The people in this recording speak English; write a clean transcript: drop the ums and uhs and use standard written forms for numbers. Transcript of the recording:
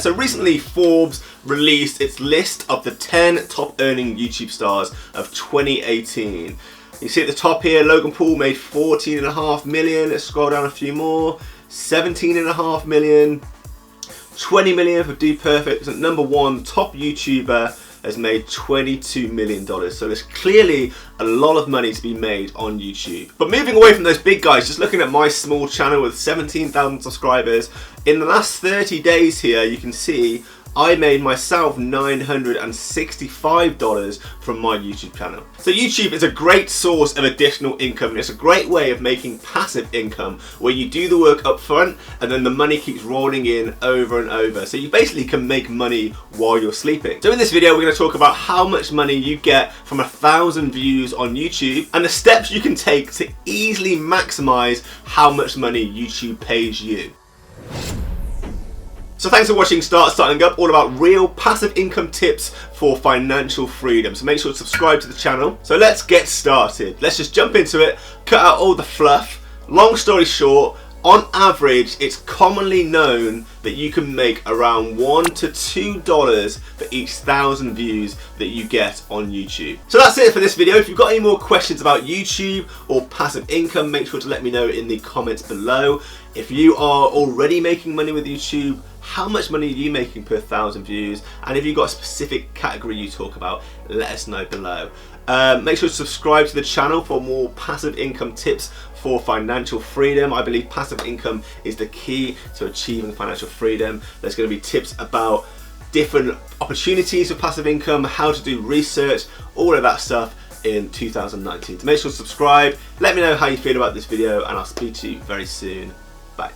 So recently Forbes released its list of the 10 top earning YouTube stars of 2018. You see at the top here, Logan Paul made 14.5 million. Let's scroll down a few more. 17.5 million. 20 million for Dude Perfect. And number one top YouTuber has made $22 million. So there's clearly a lot of money to be made on YouTube. But moving away from those big guys, just looking at my small channel with 17,000 subscribers, in the last 30 days here, you can see I made myself $965 from my YouTube channel. So YouTube is a great source of additional income, and it's a great way of making passive income where you do the work up front and then the money keeps rolling in over and over. So you basically can make money while you're sleeping. So in this video, we're going to talk about how much money you get from 1,000 views on YouTube and the steps you can take to easily maximize how much money YouTube pays you. So thanks for watching Starting Up, all about real passive income tips for financial freedom. So make sure to subscribe to the channel. So let's get started. Let's just jump into it, cut out all the fluff. Long story short, on average, it's commonly known that you can make around $1 to $2 for each 1,000 views that you get on YouTube. So that's it for this video. If you've got any more questions about YouTube or passive income, make sure to let me know in the comments below. If you are already making money with YouTube, how much money are you making per 1,000 views? And if you've got a specific category you talk about, let us know below. Make sure to subscribe to the channel for more passive income tips for financial freedom. I believe passive income is the key to achieving financial freedom. There's going to be tips about different opportunities for passive income, how to do research, all of that stuff in 2019. So make sure to subscribe, let me know how you feel about this video, and I'll speak to you very soon. Bye.